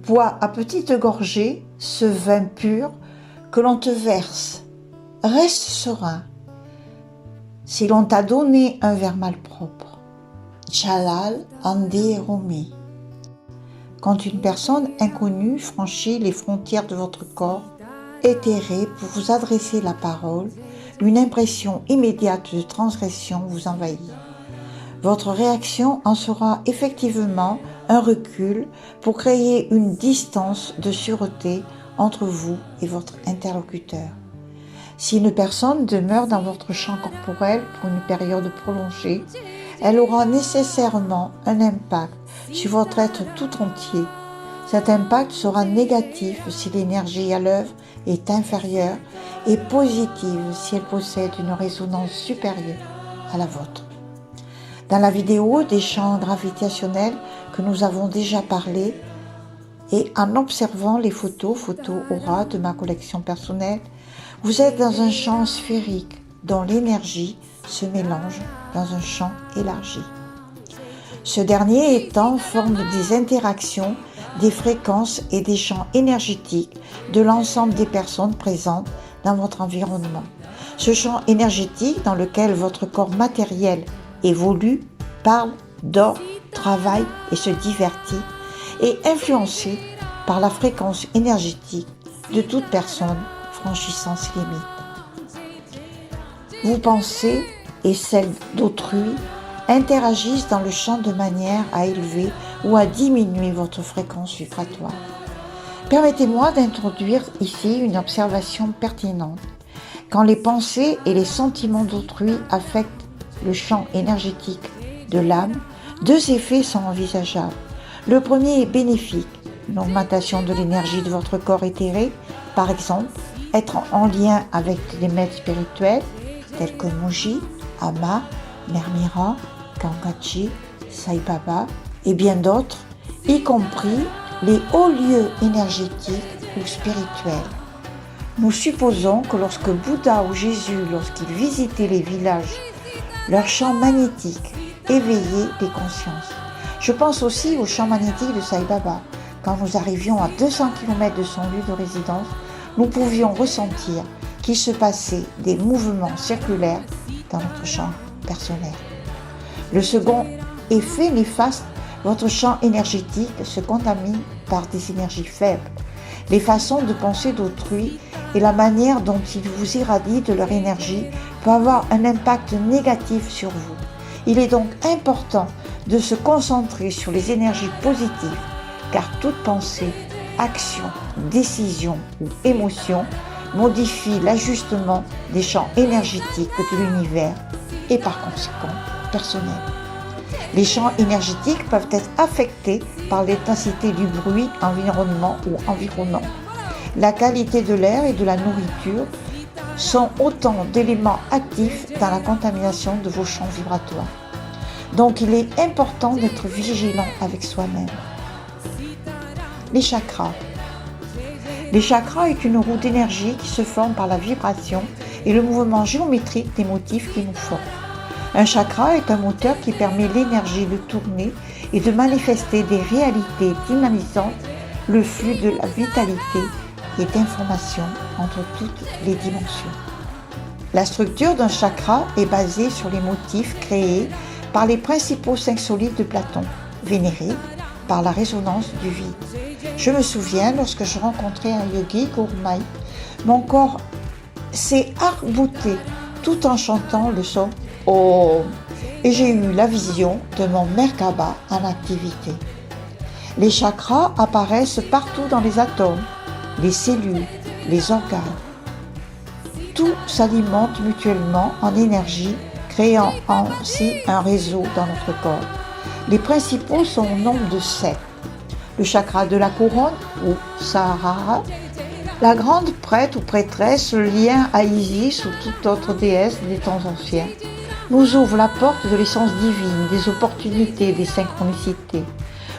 Bois à petites gorgées ce vin pur que l'on te verse. Reste serein. Si l'on t'a donné un verre malpropre. Jalal Andi Rumi. Quand une personne inconnue franchit les frontières de votre corps éthéré pour vous adresser la parole, une impression immédiate de transgression vous envahit. Votre réaction en sera effectivement un recul pour créer une distance de sûreté entre vous et votre interlocuteur. Si une personne demeure dans votre champ corporel pour une période prolongée, elle aura nécessairement un impact sur votre être tout entier. Cet impact sera négatif si l'énergie à l'œuvre est inférieure et positive si elle possède une résonance supérieure à la vôtre. Dans la vidéo des champs gravitationnels que nous avons déjà parlé, et en observant les photos aura de ma collection personnelle, vous êtes dans un champ sphérique dont l'énergie se mélange dans un champ élargi. Ce dernier étant forme des interactions, des fréquences et des champs énergétiques de l'ensemble des personnes présentes dans votre environnement. Ce champ énergétique dans lequel votre corps matériel évolue, parle, dort, travaille et se divertit est influencé par la fréquence énergétique de toute personne franchissant ses limites. Vos pensées et celles d'autrui interagissent dans le champ de manière à élever ou à diminuer votre fréquence vibratoire. Permettez-moi d'introduire ici une observation pertinente. Quand les pensées et les sentiments d'autrui affectent le champ énergétique de l'âme, deux effets sont envisageables. Le premier est bénéfique, une augmentation de l'énergie de votre corps éthéré, par exemple, être en lien avec les maîtres spirituels tels que Moji, Ama, Mère Mira, Kangachi, Sai Baba et bien d'autres, y compris les hauts lieux énergétiques ou spirituels. Nous supposons que lorsque Bouddha ou Jésus, lorsqu'ils visitaient les villages, leur champ magnétique éveillait les consciences. Je pense aussi au champ magnétique de Sai Baba. Quand nous arrivions à 200 km de son lieu de résidence, nous pouvions ressentir qu'il se passait des mouvements circulaires dans notre champ personnel. Le second effet néfaste, votre champ énergétique se contamine par des énergies faibles. Les façons de penser d'autrui et la manière dont ils vous irradient de leur énergie peut avoir un impact négatif sur vous. Il est donc important de se concentrer sur les énergies positives, car toute pensée, action, décision ou émotion modifie l'ajustement des champs énergétiques de l'univers et par conséquent personnel. Les champs énergétiques peuvent être affectés par l'intensité du bruit environnement ou environnant. La qualité de l'air et de la nourriture sont autant d'éléments actifs dans la contamination de vos champs vibratoires. Donc il est important d'être vigilant avec soi-même. Les chakras. Les chakras est une roue d'énergie qui se forme par la vibration et le mouvement géométrique des motifs qui nous forment. Un chakra est un moteur qui permet l'énergie de tourner et de manifester des réalités dynamisantes, le flux de la vitalité et d'informations entre toutes les dimensions. La structure d'un chakra est basée sur les motifs créés par les principaux 5 solides de Platon, vénérés par la résonance du vide. Je me souviens, lorsque je rencontrais un yogi, Gurmai, mon corps s'est arc-bouté tout en chantant le son « Om » et j'ai eu la vision de mon Merkaba en activité. Les chakras apparaissent partout dans les atomes, les cellules, les organes. Tout s'alimente mutuellement en énergie, créant ainsi un réseau dans notre corps. Les principaux sont au nombre de 7. Le chakra de la couronne, ou Sahara, la grande prêtre ou prêtresse, le lien à Isis ou toute autre déesse des temps anciens, nous ouvre la porte de l'essence divine, des opportunités, des synchronicités.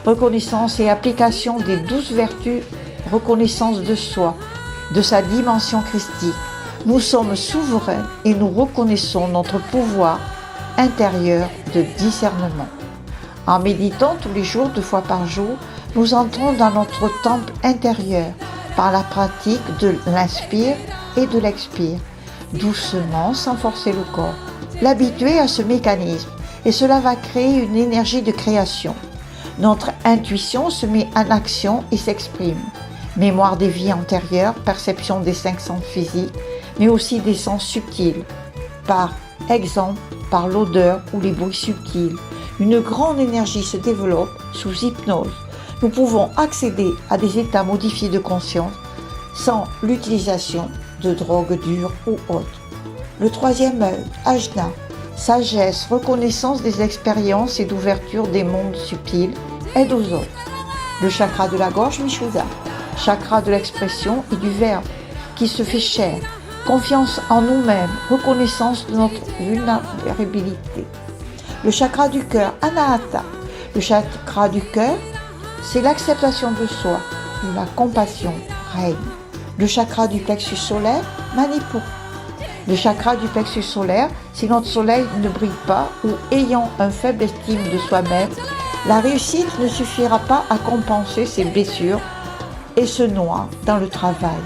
Reconnaissance et application des 12 vertus, reconnaissance de soi, de sa dimension christique. Nous sommes souverains et nous reconnaissons notre pouvoir intérieur de discernement. En méditant tous les jours, 2 fois par jour, nous entrons dans notre temple intérieur par la pratique de l'inspire et de l'expire, doucement sans forcer le corps. L'habituer à ce mécanisme et cela va créer une énergie de création. Notre intuition se met en action et s'exprime. Mémoire des vies antérieures, perception des 5 sens physiques, mais aussi des sens subtils. Par exemple, par l'odeur ou les bruits subtils. Une grande énergie se développe sous hypnose. Nous pouvons accéder à des états modifiés de conscience sans l'utilisation de drogues dures ou autres. Le troisième œil, Ajna, sagesse, reconnaissance des expériences et d'ouverture des mondes subtils, aide aux autres. Le chakra de la gorge, Vishuddha, chakra de l'expression et du verbe, qui se fait chair, confiance en nous-mêmes, reconnaissance de notre vulnérabilité. Le chakra du cœur, Anahata, le chakra du cœur, c'est l'acceptation de soi, où la compassion règne. Le chakra du plexus solaire, Manipur. Le chakra du plexus solaire, si notre soleil ne brille pas ou ayant un faible estime de soi-même, la réussite ne suffira pas à compenser ses blessures et se noie dans le travail.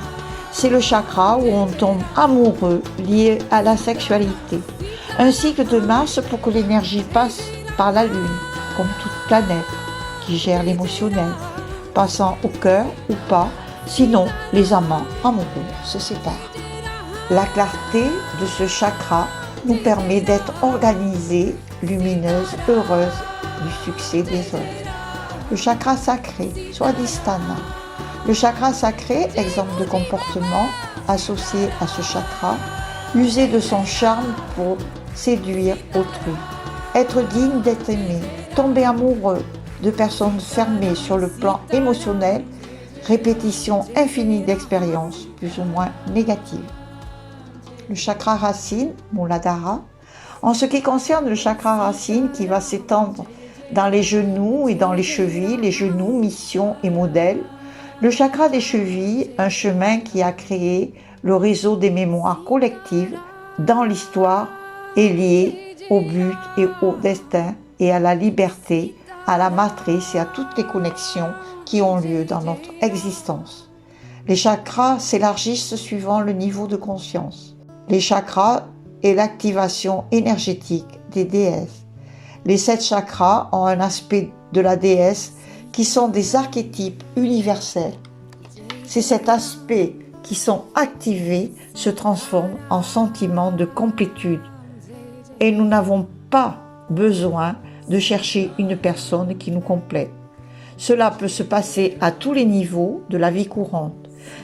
C'est le chakra où on tombe amoureux lié à la sexualité. Un cycle de masse pour que l'énergie passe par la Lune, comme toute planète qui gère l'émotionnel, passant au cœur ou pas, sinon les amants amoureux se séparent. La clarté de ce chakra nous permet d'être organisés, lumineuses, heureuses du succès des autres. Le chakra sacré, Swadhisthana. Le chakra sacré, exemple de comportement associé à ce chakra, user de son charme pour séduire autrui, être digne d'être aimé, tomber amoureux de personnes fermées sur le plan émotionnel, répétition infinie d'expériences plus ou moins négatives. Le chakra racine, Muladhara, en ce qui concerne le chakra racine qui va s'étendre dans les genoux et dans les chevilles, les genoux, mission et modèle, le chakra des chevilles, un chemin qui a créé le réseau des mémoires collectives dans l'histoire, est lié au but et au destin et à la liberté, à la matrice et à toutes les connexions qui ont lieu dans notre existence. Les chakras s'élargissent suivant le niveau de conscience. Les chakras et l'activation énergétique des déesses. Les 7 chakras ont un aspect de la déesse qui sont des archétypes universels. C'est cet aspect qui sont activés se transforme en sentiment de complétude. Et nous n'avons pas besoin de chercher une personne qui nous complète. Cela peut se passer à tous les niveaux de la vie courante.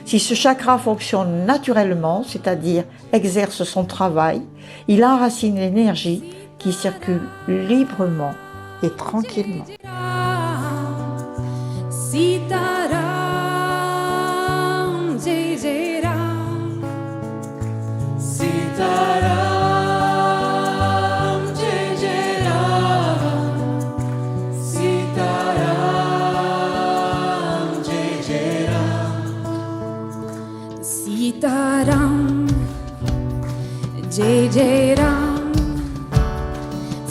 Si ce chakra fonctionne naturellement, c'est-à-dire exerce son travail, il enracine l'énergie qui circule librement et tranquillement. Sitaram, Jai Jai Ram. Sitaram, Jai Jai Ram. Sitaram, Jai Jai Ram. Sitaram, Jai Jai Ram.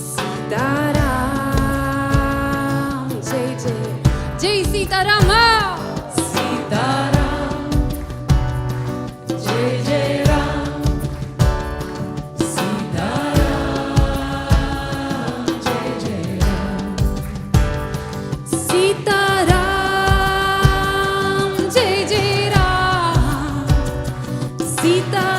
Sitaram, Jai Jai. Jai Sitaram. Sitaram, Jai Jai Ram. Sitaram, Jai Jai Ram. Sitaram, Jai Jai Ram. Sitaram.